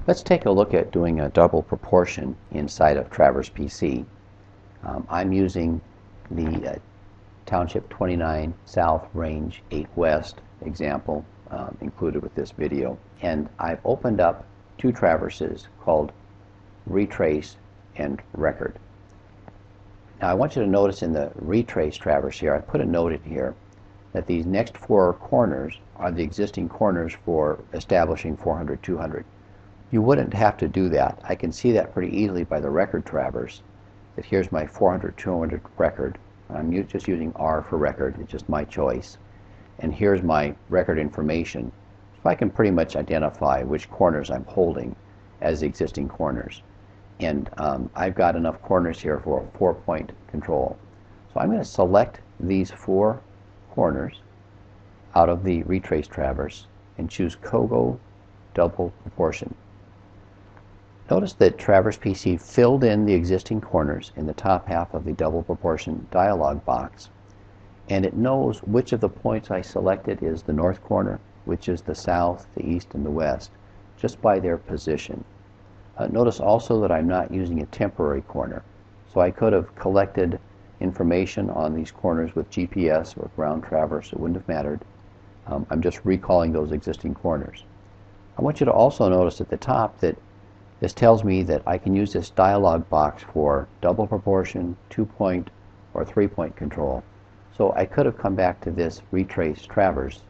Let's take a look at doing a double proportion inside of Traverse PC. I'm using the Township 29 South Range 8 West example included with this video. And I've opened up two traverses called retrace and record. Now I want you to notice in the retrace traverse here, I put a note in here that these next four corners are the existing corners for establishing 400, 200. You wouldn't have to do that. I can see that pretty easily by the record traverse, that here's my 400, 200 record. I'm just using R for record, it's just my choice. And here's my record information. So I can pretty much identify which corners I'm holding as existing corners. And I've got enough corners here for a 4-point control. So I'm going to select these four corners out of the retrace traverse and choose Kogo double proportion. Notice that Traverse PC filled in the existing corners in the top half of the double proportion dialog box, and it knows which of the points I selected is the north corner, which is the south, the east, and the west, just by their position. Notice also that I'm not using a temporary corner, so I could have collected information on these corners with GPS or ground traverse. It wouldn't have mattered. I'm just recalling those existing corners. I want you to also notice at the top that this tells me that I can use this dialog box for double proportion, 2-point, or 3-point control. So I could have come back to this retrace traverse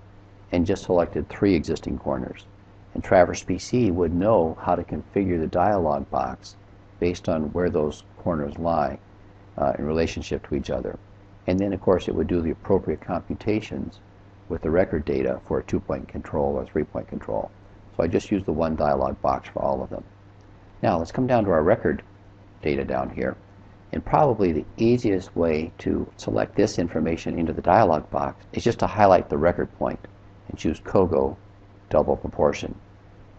and just selected 3 existing corners. And Traverse PC would know how to configure the dialog box based on where those corners lie in relationship to each other. And then, of course, it would do the appropriate computations with the record data for a 2-point control or 3-point control. So I just used the one dialog box for all of them. Now let's come down to our record data down here, and probably the easiest way to select this information into the dialog box is just to highlight the record point and choose Kogo double proportion.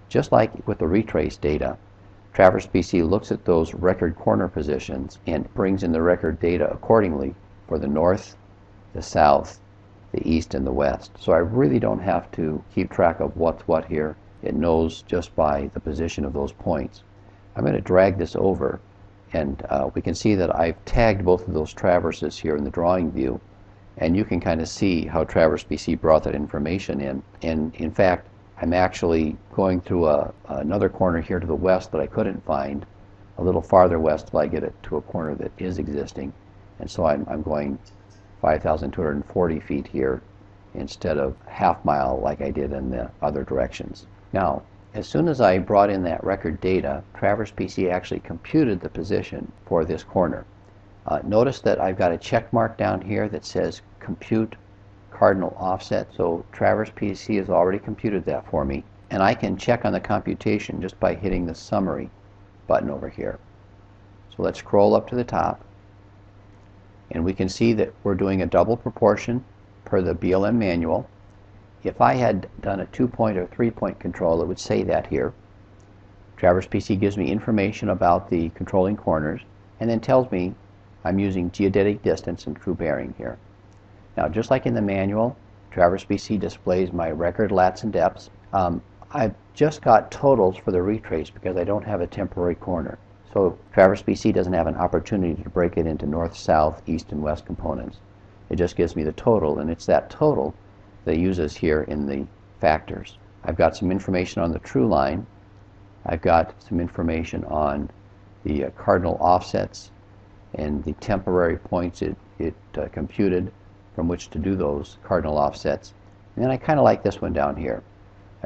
Just like with the retrace data, Traverse PC looks at those record corner positions and brings in the record data accordingly for the north, the south, the east, and the west. So I really don't have to keep track of what's what here. It knows just by the position of those points. I'm going to drag this over, and we can see that I've tagged both of those traverses here in the drawing view, and you can kind of see how Traverse PC brought that information in. And in fact, I'm actually going through another corner here to the west that I couldn't find, a little farther west till I get it to a corner that is existing. And so I'm going 5,240 feet here instead of half mile like I did in the other directions. Now, as soon as I brought in that record data, Traverse PC actually computed the position for this corner. Notice that I've got a check mark down here that says compute cardinal offset. So Traverse PC has already computed that for me, and I can check on the computation just by hitting the summary button over here. So let's scroll up to the top, and we can see that we're doing a double proportion per the BLM manual. If I had done a 2-point or 3-point control, it would say that here. Traverse PC gives me information about the controlling corners and then tells me I'm using geodetic distance and true bearing here. Now, just like in the manual, Traverse PC displays my record lats and depths. I've just got totals for the retrace because I don't have a temporary corner. So Traverse PC doesn't have an opportunity to break it into north, south, east, and west components. It just gives me the total, and it's that total that it uses here in the factors. I've got some information on the true line. I've got some information on the cardinal offsets and the temporary points it computed from which to do those cardinal offsets. And then I kind of like this one down here.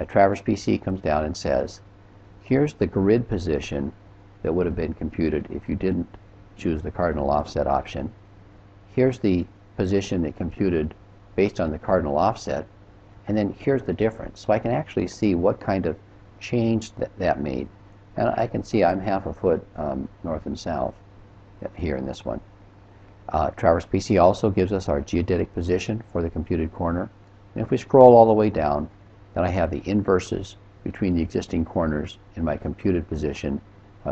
Traverse PC comes down and says, here's the grid position that would have been computed if you didn't choose the cardinal offset option. Here's the position it computed based on the cardinal offset, and then here's the difference. So I can actually see what kind of change that made. And I can see I'm half a foot north and south here in this one. Traverse PC also gives us our geodetic position for the computed corner. And if we scroll all the way down, then I have the inverses between the existing corners in my computed position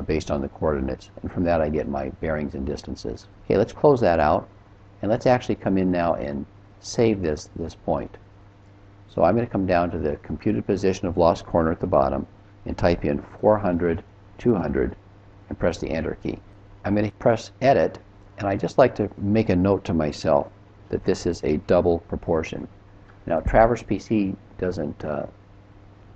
based on the coordinates. And from that I get my bearings and distances. Okay, let's close that out, and let's actually come in now and save this point. So I'm going to come down to the computed position of lost corner at the bottom, and type in 400, 200, and press the Enter key. I'm going to press Edit, and I just like to make a note to myself that this is a double proportion. Now, Traverse PC doesn't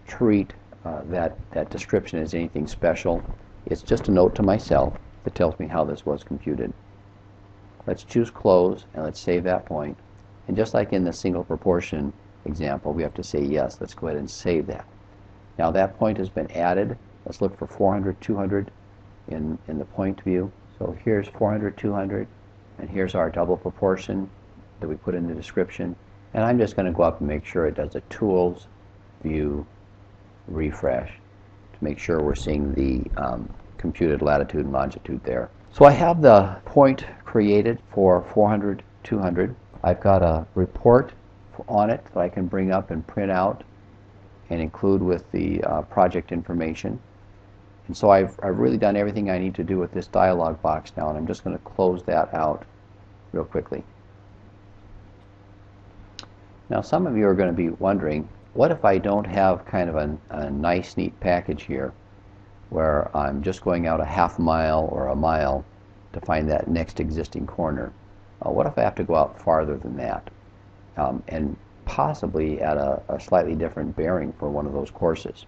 treat that description as anything special. It's just a note to myself that tells me how this was computed. Let's choose Close, and let's save that point. And just like in the single proportion example, we have to say yes. Let's go ahead and save that. Now that point has been added. Let's look for 400, 200 in the point view. So here's 400, 200, and here's our double proportion that we put in the description. And I'm just going to go up and make sure it does a Tools, View, Refresh to make sure we're seeing the computed latitude and longitude there. So I have the point created for 400, 200. I've got a report on it that I can bring up and print out and include with the project information. And so I've really done everything I need to do with this dialog box now, and I'm just going to close that out real quickly. Now some of you are going to be wondering, what if I don't have kind of a nice, neat package here where I'm just going out a half mile or a mile to find that next existing corner? What if I have to go out farther than that and possibly at a slightly different bearing for one of those courses?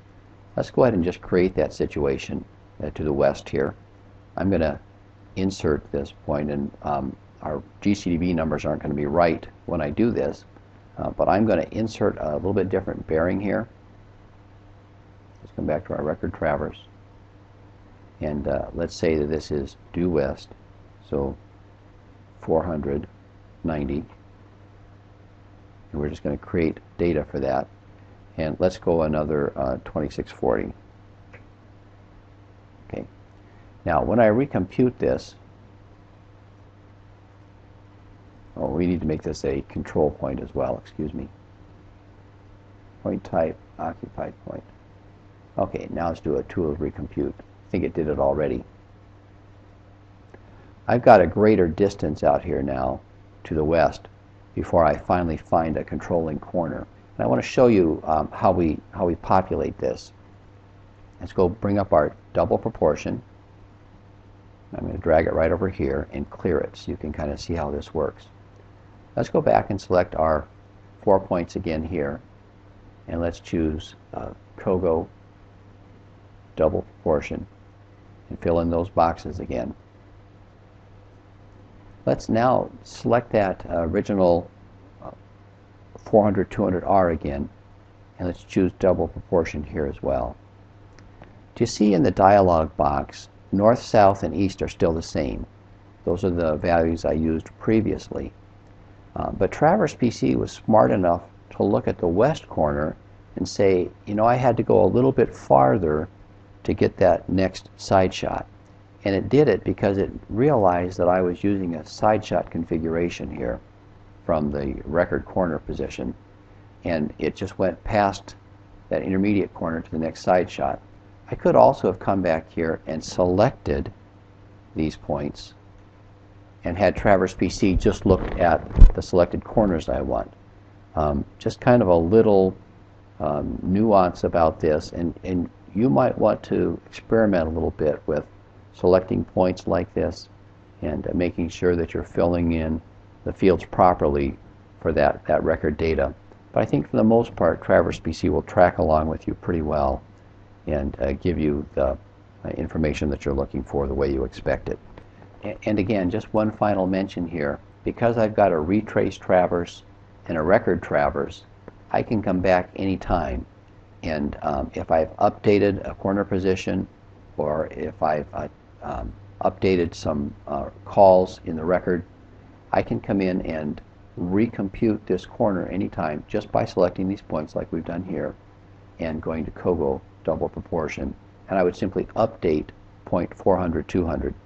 Let's go ahead and just create that situation to the west here. I'm going to insert this point, and our GCDB numbers aren't going to be right when I do this. But I'm going to insert a little bit different bearing here. Let's come back to our record traverse. And let's say that this is due west, so 490. And we're just going to create data for that. And let's go another 2640. Okay. Now, when I recompute this, we need to make this a control point as well, excuse me. Point type, occupied point. Okay, now let's do a tool recompute. I think it did it already. I've got a greater distance out here now to the west before I finally find a controlling corner. And I want to show you how we populate this. Let's go bring up our double proportion. I'm going to drag it right over here and clear it so you can kind of see how this works. Let's go back and select our 4 points again here, and let's choose Kogo double proportion and fill in those boxes again. Let's now select that original 400, 200R again, and let's choose double proportion here as well. Do you see in the dialog box, north, south, and east are still the same? Those are the values I used previously. But Traverse PC was smart enough to look at the west corner and say, you know, I had to go a little bit farther to get that next side shot. And it did it because it realized that I was using a side shot configuration here from the record corner position, and it just went past that intermediate corner to the next side shot. I could also have come back here and selected these points and had Traverse PC just look at the selected corners I want. Just kind of a little nuance about this, and you might want to experiment a little bit with selecting points like this and making sure that you're filling in the fields properly for that record data. But I think for the most part, Traverse PC will track along with you pretty well and give you the information that you're looking for the way you expect it. And again, just one final mention here. Because I've got a retrace traverse and a record traverse, I can come back anytime. And if I've updated a corner position, or if I've updated some calls in the record, I can come in and recompute this corner anytime just by selecting these points like we've done here and going to Kogo double proportion. And I would simply update point 400, 200